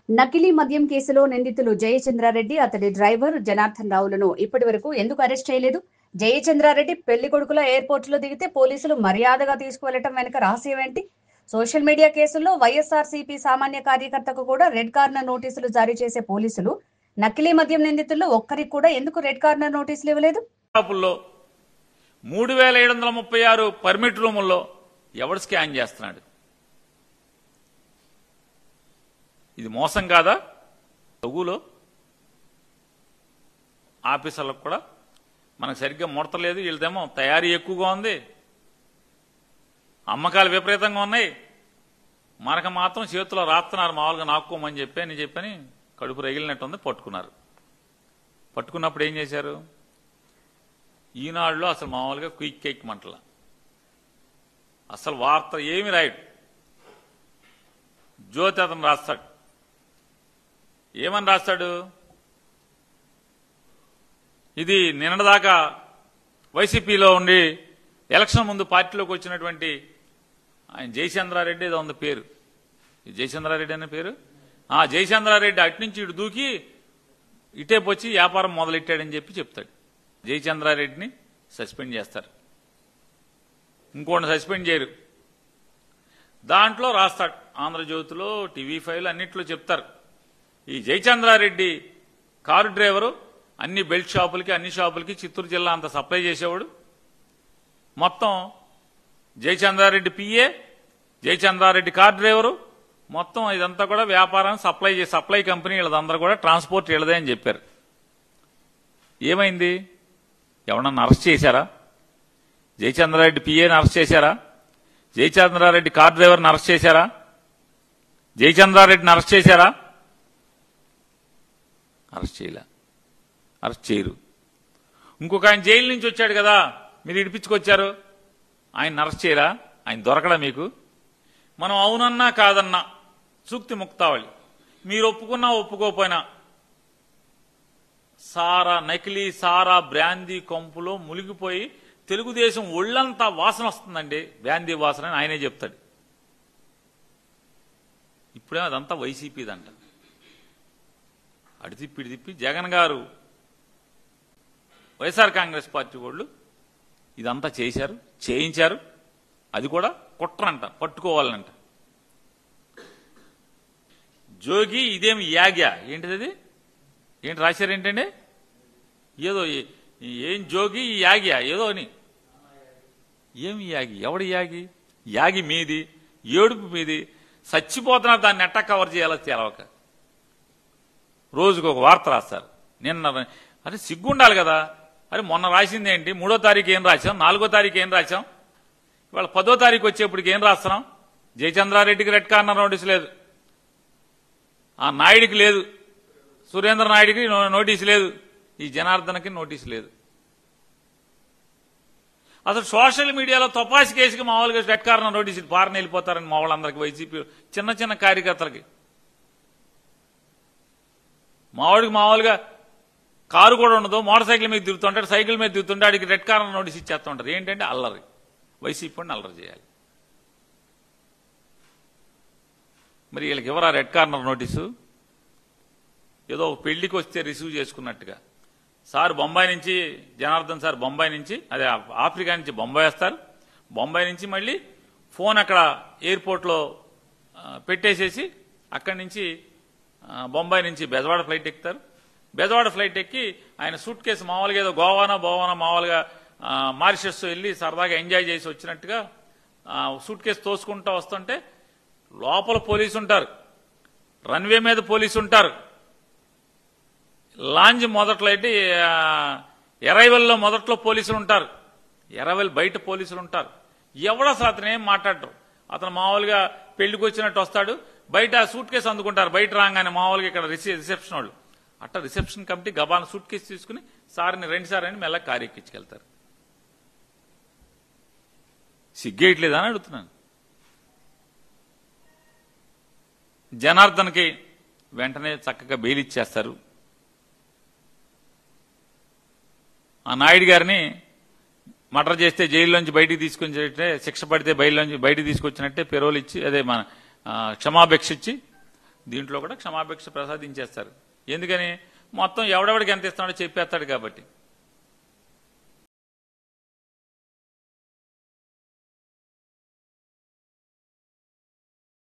నకిలీ మద్యం కేసులో నిందితులు జయచంద్రారెడ్డి, అతడి డ్రైవర్ జనార్దన్ రావులను ఇప్పటి వరకు ఎందుకు అరెస్ట్ చేయలేదు? జయచంద్రారెడ్డి పెళ్లి కొడుకుల ఎయిర్పోర్ట్ లో దిగితే పోలీసులు మర్యాదగా తీసుకువెళ్లటం వెనుక రహస్యం ఏంటి? సోషల్ మీడియా కేసుల్లో వైఎస్ఆర్సీపీ సామాన్య కార్యకర్తకు కూడా రెడ్ కార్నర్ నోటీసులు జారీ చేసే పోలీసులు నకిలీ మద్యం నిందితుల్లో ఒక్కరికి కూడా ఎందుకు రెడ్ కార్నర్ నోటీసులు ఇవ్వలేదు? 3736 పర్మిట్ రూముల్లో ఎవడు స్కాన్ చేస్తున్నాడు? ఇది మోసం కాదా? తగులో ఆఫీసర్లకు కూడా మనకు సరిగ్గా ముడతలేదు, వీళ్ళదేమో తయారీ ఎక్కువగా ఉంది, అమ్మకాలు విపరీతంగా ఉన్నాయి, మనకు మాత్రం చేతిలో రాస్తున్నారు మామూలుగా నాక్కోమని చెప్పని కడుపు రగిలినట్టుంది. పట్టుకున్నప్పుడు ఏం చేశారు? ఈనాడులో అసలు మామూలుగా క్విక్ కేక్ మంటల, అసలు వార్త ఏమి రాయడు. జ్యోతి అతను రాస్తాడు. ఏమని రాస్తాడు? ఇది నిన్నటిదాకా వైసీపీలో ఉండి ఎలక్షన్ ముందు పార్టీలోకి వచ్చినటువంటి ఆయన జయచంద్రారెడ్డి ఏదో ఉంది పేరు, జయచంద్రారెడ్డి అనే పేరు. జయచంద్రారెడ్డి అటు నుంచి ఇటు దూకి ఇటేపు వచ్చి వ్యాపారం మొదలెట్టాడని చెప్తాడు. జయచంద్రారెడ్డిని సస్పెండ్ చేస్తారు, ఇంకోటి సస్పెండ్ చేయరు. దాంట్లో రాస్తాడు, ఆంధ్రజ్యోతిలో, టీవీ5 అన్నిట్లో చెప్తారు. ఈ జయచంద్రారెడ్డి కారు డ్రైవరు, అన్ని బెల్ట్ షాపులకి, అన్ని షాపులకి చిత్తూరు జిల్లా అంతా సప్లై చేసేవాడు. మొత్తం Jayachandra Reddy PA, Jayachandra Reddy car driver, మొత్తం ఇదంతా కూడా వ్యాపారాన్ని సప్లై కంపెనీ వీళ్ళదందరూ కూడా ట్రాన్స్పోర్ట్ వీళ్ళదే అని చెప్పారు. ఏమైంది? ఎవరన్నా అరెస్ట్ చేశారా? జయచంద్రారెడ్డి పిఏని అరెస్ట్ చేశారా? జయచంద్రారెడ్డి కార్ డ్రైవర్ని అరెస్ట్ చేశారా? జయచంద్రారెడ్డిని అరెస్ట్ చేశారా? అరెస్ట్ చేయరు. ఇంకొక ఆయన జైలు నుంచి వచ్చాడు కదా, మీరు ఇడిపించుకొచ్చారు, ఆయన అరెస్ట్ చేయరా? ఆయన దొరకడా మీకు? మనం అవునన్నా కాదన్నా సూక్తి ముక్తావళి, మీరు ఒప్పుకున్నా ఒప్పుకోపోయినా నకిలీ సారా బ్రాందీ కొంపులో మునిగిపోయి తెలుగుదేశం ఒళ్లంతా వాసన వస్తుందండి, బ్రాందీ వాసన అని ఆయనే చెప్తాడు. ఇప్పుడే అదంతా వైసీపీదంట. అటు తిప్పి ఇటు తిప్పి జగన్ గారు, వైఎస్ఆర్ కాంగ్రెస్ పార్టీ వాళ్ళు ఇదంతా చేయించారు. అది కూడా కుట్రంట, పట్టుకోవాలంట. జోగి ఇదేమి యాగ్యా? ఏంటిది? ఏంటి రాశారు? ఏంటండి ఏదో ఏం జోగి యాగ్యా ఏదో అని. ఏమి యాగి? ఎవడు యాగి? యాగి మీది, ఏడుపు మీది. చచ్చిపోతున్నారు, దాన్ని ఎట్టా కవర్ చేయాలో తెలవక రోజుకు ఒక వార్త రాస్తారు. నిన్న అరే సిగ్గుండాలి కదా. అరే మొన్న రాసింది ఏంటి? 3వ తారీఖు ఏం రాశాం, 4వ తారీఖు ఏం రాశాం, ఇవాళ 10వ తారీఖు వచ్చేప్పటికి ఏం రాస్తున్నాం? జయచంద్రారెడ్డికి రెడ్ కార్నర్ నోటీసు లేదు, ఆ నాయుడికి లేదు, సురేంద్ర నాయుడికి నోటీసు లేదు, ఈ జనార్దన్కి నోటీసు లేదు. అసలు సోషల్ మీడియాలో తపాసి కేసుకి మామూలుగా రెడ్ కార్నర్ నోటీసు పారని వెళ్ళిపోతారని మా వాళ్ళందరికీ, వైసీపీ చిన్న కార్యకర్తలకి. మావాడికి మామూలుగా కారు కూడా ఉండదు, మోటార్ సైకిల్ మీద తిరుగుతుంటాడు, సైకిల్ మీద తిరుగుతుంటే ఆడికి రెడ్ కార్నర్ నోటీస్ ఇచ్చేస్తుంటారు. ఏంటంటే అల్లరి, వైసీపీ అల్లరి చేయాలి. మరి వీళ్ళకి ఎవరా రెడ్ కార్నర్ నోటీసు? ఏదో పెళ్లికి వస్తే రిసీవ్ చేసుకున్నట్టుగా. సార్ బొంబాయి నుంచి, జనార్దన్ సార్ బొంబాయి నుంచి, అదే ఆఫ్రికా నుంచి బొంబాయి వస్తారు. బొంబాయి నుంచి మళ్ళీ ఫోన్ అక్కడ ఎయిర్పోర్ట్లో పెట్టేసేసి అక్కడి నుంచి బొంబాయి నుంచి బెజవాడ ఫ్లైట్ ఎక్కుతారు. బెజవాడ ఫ్లైట్ ఎక్కి ఆయన సూట్ కేసు మామూలుగా ఏదో గోవానా మామూలుగా మారిషస్ వెళ్ళి సరదాగా ఎంజాయ్ చేసి వచ్చినట్టుగా సూట్ కేసు తోసుకుంటూ వస్తుంటే లోపల పోలీసు ఉంటారు, రన్వే మీద పోలీసు ఉంటారు, లాంజ్ మొదట్లో అయితే ఎరైవల్లో మొదట్లో పోలీసులు ఉంటారు, ఎరైవల్ బయట పోలీసులు ఉంటారు. ఎవడో అతను ఏం మాట్లాడరు. అతను మామూలుగా పెళ్లికి వచ్చినట్టు వస్తాడు, బయట సూట్ కేసు అందుకుంటారు. బయట రాగానే మామూలుగా ఇక్కడ రిసెప్షన్ వాళ్ళు అట్లా రిసెప్షన్ కమిటీ గబాన సూట్ కేసు తీసుకుని సార్ని 2 సార్లు అని మెల్ల కారు ఎక్కించుకెళ్తారు. సిగ్గేయట్లేదా అని అడుగుతున్నాను. జనార్దన్కి వెంటనే చక్కగా బెయిల్ ఇచ్చేస్తారు. ఆ నాయుడు గారిని మర్డర్ చేస్తే జైల్లోంచి బయటికి తీసుకొచ్చినట్టే, శిక్ష పడితే బయటికి తీసుకొచ్చినట్టే పెరోల్ ఇచ్చి, అదే మన క్షమాభిక్ష ఇచ్చి దీంట్లో కూడా క్షమాభిక్ష ప్రసాదించేస్తారు. ఎందుకని మొత్తం ఎవడెవడికి ఎంత ఇస్తున్నాడో చెప్పేస్తాడు కాబట్టి.